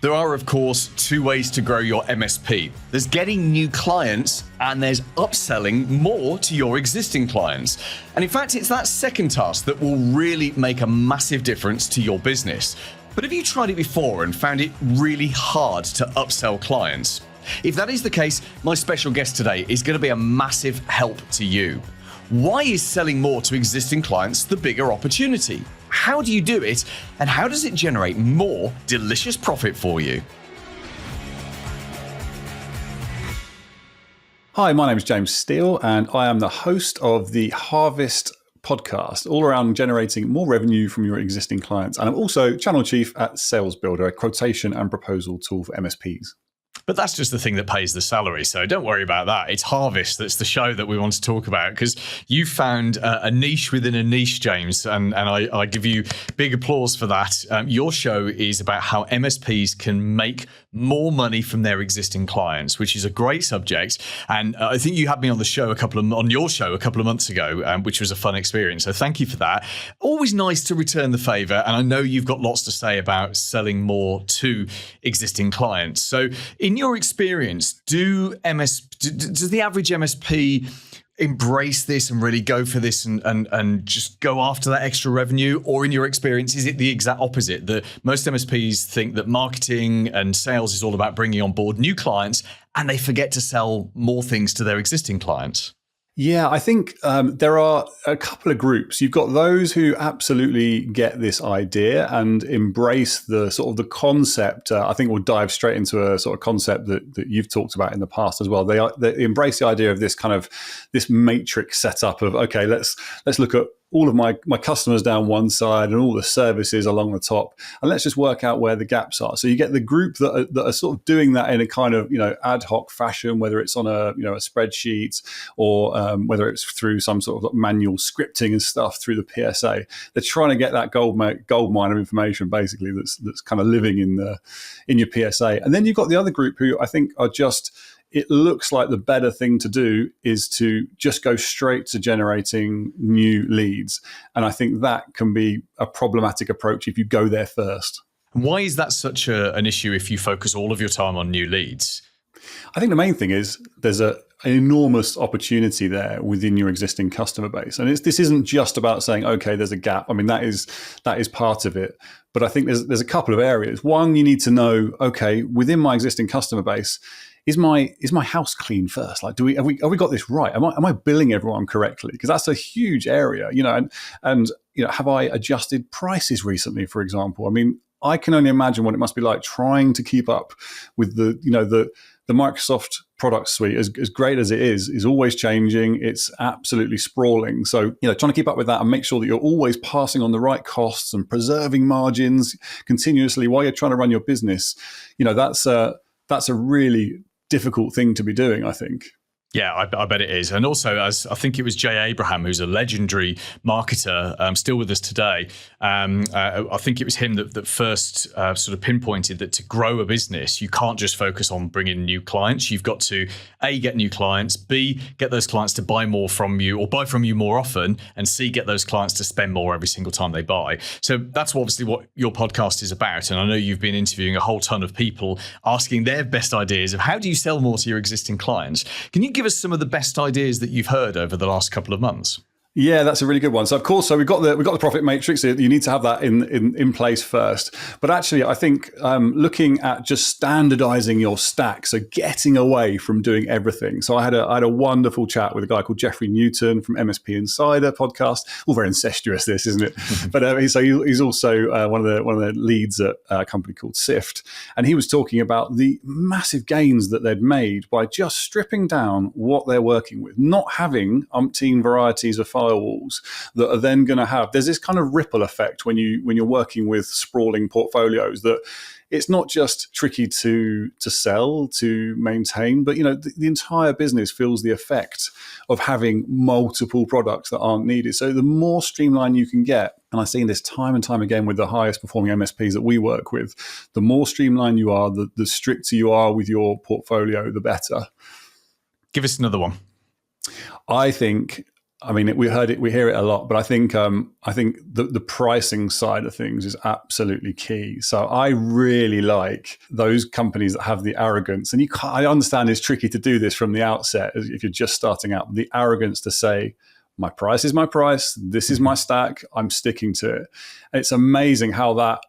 There are, of course, two ways to grow your MSP. There's getting new clients and there's upselling more to your existing clients. And in fact, it's that second task that will really make a massive difference to your business. But have you tried it before and found it really hard to upsell clients? If that is the case, my special guest today is going to be a massive help to you. Why is selling more to existing clients the bigger opportunity? How do you do it? And how does it generate more delicious profit for you? Hi, my name is James Steele, and I am the host of the Harvest podcast, all around generating more revenue from your existing clients. And I'm also channel chief at Sales Builder, a quotation and proposal tool for MSPs. But that's just the thing that pays the salary. So don't worry about that. It's Harvest that's the show that we want to talk about, because you found a niche within a niche, James, and I give you big applause for that. Your show is about how MSPs can make more money from their existing clients, which is a great subject. And I think you had me on the show on your show a couple of months ago, which was a fun experience. So thank you for that. Always nice to return the favor. And I know you've got lots to say about selling more to existing clients. So in your experience, does the average MSP embrace this and really go for this and just go after that extra revenue? Or in your experience, is it the exact opposite? That most MSPs think that marketing and sales is all about bringing on board new clients and they forget to sell more things to their existing clients? Yeah, I think there are a couple of groups. You've got those who absolutely get this idea and embrace the sort of the concept. I think we'll dive straight into a sort of concept that you've talked about in the past as well. They embrace the idea of this kind of this matrix setup of, okay, let's look at all of my customers down one side and all the services along the top, and let's just work out where the gaps are. So you get the group that are sort of doing that in a kind of ad hoc fashion, whether it's on a spreadsheet or whether it's through some sort of manual scripting and stuff through the PSA. They're trying to get that gold mine of information, basically, that's kind of living in your PSA. And then you've got the other group who I think are just, it looks like the better thing to do is to just go straight to generating new leads. And I think that can be a problematic approach if you go there first. Why is that such an issue if you focus all of your time on new leads? I think the main thing is there's an enormous opportunity there within your existing customer base. And this isn't just about saying, okay, there's a gap. I mean, that is part of it. But I think there's a couple of areas. One, you need to know, okay, within my existing customer base, is my house clean first? Like, have we got this right? Am I billing everyone correctly? Because that's a huge area, and have I adjusted prices recently, for example? I mean, I can only imagine what it must be like trying to keep up with the Microsoft product suite, as great as it is always changing. It's absolutely sprawling. So, trying to keep up with that and make sure that you're always passing on the right costs and preserving margins continuously while you're trying to run your business, that's a really difficult thing to be doing, I think. Yeah, I bet it is. And also, as I think it was Jay Abraham, who's a legendary marketer, still with us today. I think it was him that first sort of pinpointed that to grow a business, you can't just focus on bringing new clients. You've got to, A, get new clients, B, get those clients to buy more from you or buy from you more often, and C, get those clients to spend more every single time they buy. So that's obviously what your podcast is about. And I know you've been interviewing a whole ton of people asking their best ideas of how do you sell more to your existing clients. Can you give us some of the best ideas that you've heard over the last couple of months? Yeah, that's a really good one. So of course, we've got the profit matrix. You need to have that in place first. But actually, I think looking at just standardizing your stack, so getting away from doing everything. So I had a wonderful chat with a guy called Jeffrey Newton from MSP Insider podcast. All very incestuous, this, isn't it? But he's also one of the leads at a company called Sift, and he was talking about the massive gains that they'd made by just stripping down what they're working with, not having umpteen varieties of firewalls that are then going to have, there's this kind of ripple effect when you're working with sprawling portfolios, that it's not just tricky to sell, to maintain, but the entire business feels the effect of having multiple products that aren't needed. So the more streamlined you can get, and I've seen this time and time again with the highest performing MSPs that we work with, the more streamlined you are, the stricter you are with your portfolio, the better. Give us another one. I think I mean, we hear it a lot, but I think the pricing side of things is absolutely key. So I really like those companies that have the arrogance, and I understand it's tricky to do this from the outset if you're just starting out. The arrogance to say, my price is my price. This is my stack. I'm sticking to it. And it's amazing how that,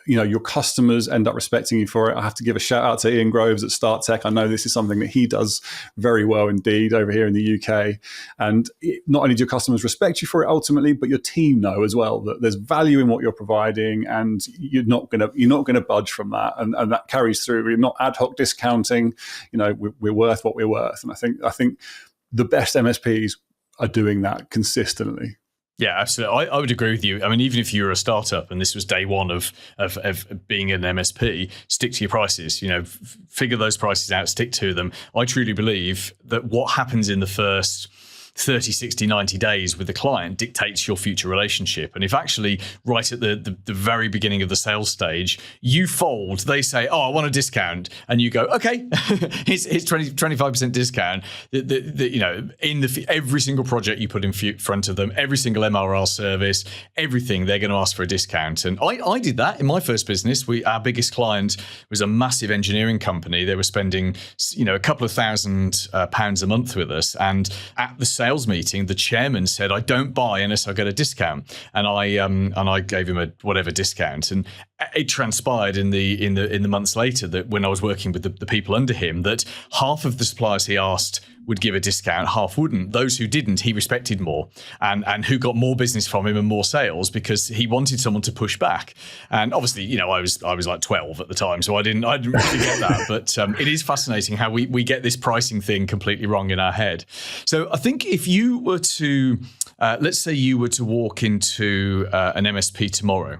your customers end up respecting you for it. I have to give a shout out to Ian Groves at Start Tech. I know this is something that he does very well indeed over here in the UK. And not only do your customers respect you for it ultimately, but your team know as well that there's value in what you're providing, and you're not gonna budge from that. And that carries through. We're not ad hoc discounting. We're worth what we're worth. And I think the best MSPs are doing that consistently. Yeah, absolutely. I would agree with you. I mean, even if you're a startup and this was day one of being an MSP, stick to your prices. Figure those prices out, stick to them. I truly believe that what happens in the first 30, 60, 90 days with the client dictates your future relationship. And if actually right at the very beginning of the sales stage, you fold, they say, oh, I want a discount. And you go, okay, it's 25% discount. Every single project you put in front of them, every single MRR service, everything, they're going to ask for a discount. And I did that in my first business. Our biggest client was a massive engineering company. They were spending, a couple of £1,000 a month with us. And at the sales meeting, the chairman said, I don't buy unless I get a discount. And I gave him a whatever discount. And it transpired in the months later that when I was working with the people under him, that half of the suppliers he asked would give a discount, half wouldn't. Those who didn't, he respected more, and who got more business from him and more sales because he wanted someone to push back. And obviously, I was like 12 at the time, so I didn't really get that. But it is fascinating how we get this pricing thing completely wrong in our head. So I think if you were to, let's say you were to walk into an MSP tomorrow,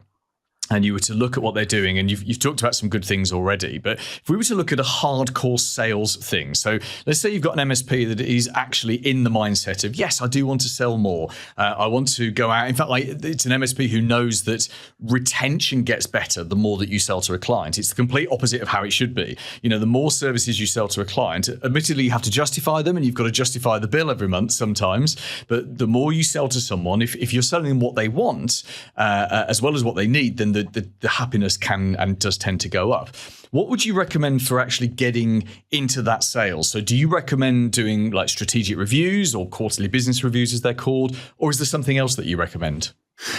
and you were to look at what they're doing, and you've talked about some good things already, but if we were to look at a hardcore sales thing, so let's say you've got an MSP that is actually in the mindset of, yes, I do want to sell more. I want to go out. In fact, it's an MSP who knows that retention gets better the more that you sell to a client. It's the complete opposite of how it should be. The more services you sell to a client, admittedly, you have to justify them, and you've got to justify the bill every month sometimes, but the more you sell to someone, if you're selling them what they want, as well as what they need, then the happiness can and does tend to go up. What would you recommend for actually getting into that sales? So do you recommend doing like strategic reviews or quarterly business reviews as they're called, or is there something else that you recommend?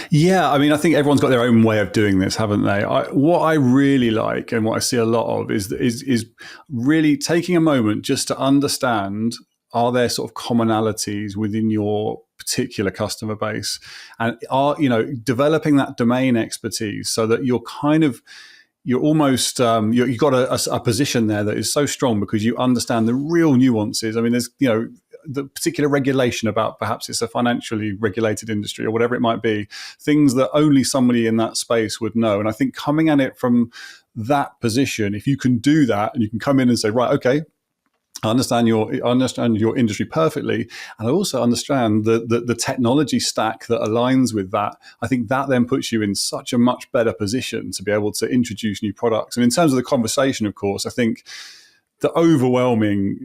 Yeah, I mean, I think everyone's got their own way of doing this, haven't they? What I really like and what I see a lot of is really taking a moment just to understand, are there sort of commonalities within your particular customer base, and are developing that domain expertise so that you've got a position there that is so strong because you understand the real nuances. I mean, there's the particular regulation about perhaps it's a financially regulated industry or whatever it might be, things that only somebody in that space would know. And I think coming at it from that position, if you can do that and you can come in and say, right, okay, I understand your industry perfectly, and I also understand the technology stack that aligns with that. I think that then puts you in such a much better position to be able to introduce new products. And in terms of the conversation, of course, I think the overwhelming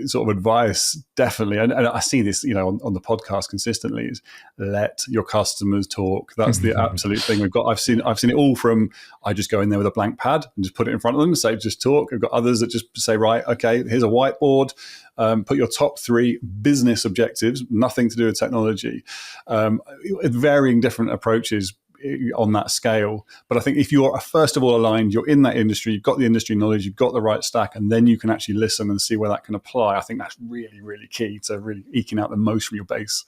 sort of advice, definitely, and I see this, on the podcast consistently, is let your customers talk. That's the absolute thing we've got. I've seen it all from, I just go in there with a blank pad and just put it in front of them and say, just talk. I've got others that just say, right, okay, here's a whiteboard. Put your top 3 business objectives, nothing to do with technology. Varying different approaches on that scale. But I think if you're first of all aligned, you're in that industry, you've got the industry knowledge, you've got the right stack, and then you can actually listen and see where that can apply. I think that's really, really key to really eking out the most from your base.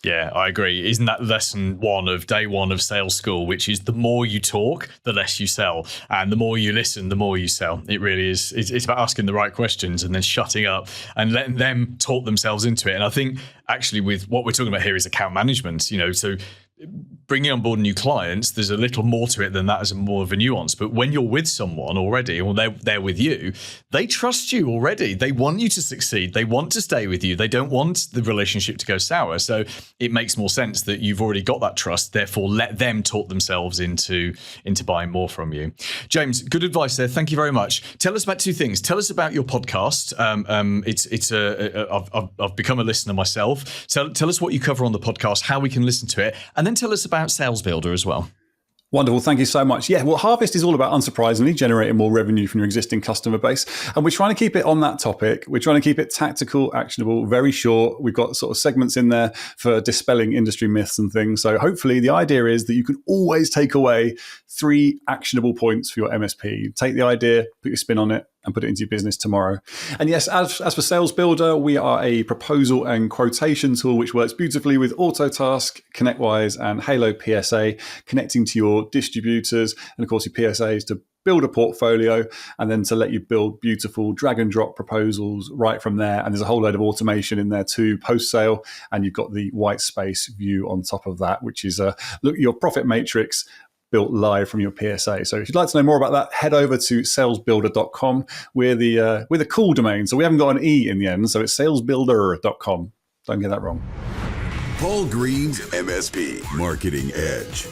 Yeah, I agree. Isn't that lesson 1 of day 1 of sales school, which is the more you talk, the less you sell. And the more you listen, the more you sell. It really is. It's about asking the right questions and then shutting up and letting them talk themselves into it. And I think actually with what we're talking about here is account management, so bringing on board new clients, there's a little more to it than that as more of a nuance. But when you're with someone already, or they're with you, they trust you already. They want you to succeed. They want to stay with you. They don't want the relationship to go sour. So it makes more sense that you've already got that trust. Therefore, let them talk themselves into buying more from you. James, good advice there. Thank you very much. Tell us about two things. Tell us about your podcast. I've become a listener myself. Tell us what you cover on the podcast, how we can listen to it, and then tell us about Sales Builder as well. Wonderful. Thank you so much. Yeah, well, Harvest is all about, unsurprisingly, generating more revenue from your existing customer base. And we're trying to keep it on that topic. We're trying to keep it tactical, actionable, very short. We've got sort of segments in there for dispelling industry myths and things. So hopefully the idea is that you can always take away 3 actionable points for your MSP. Take the idea, put your spin on it, and put it into your business tomorrow. And yes, as for Sales Builder, we are a proposal and quotation tool which works beautifully with Autotask, ConnectWise, and Halo PSA, connecting to your distributors and, of course, your PSAs to build a portfolio and then to let you build beautiful drag and drop proposals right from there. And there's a whole load of automation in there too, post-sale. And you've got the white space view on top of that, which is look at your profit matrix built live from your PSA. So if you'd like to know more about that, head over to salesbuilder.com. We're the cool domain, so we haven't got an E in the end, so it's salesbuilder.com. Don't get that wrong. Paul Green's MSP Marketing Edge.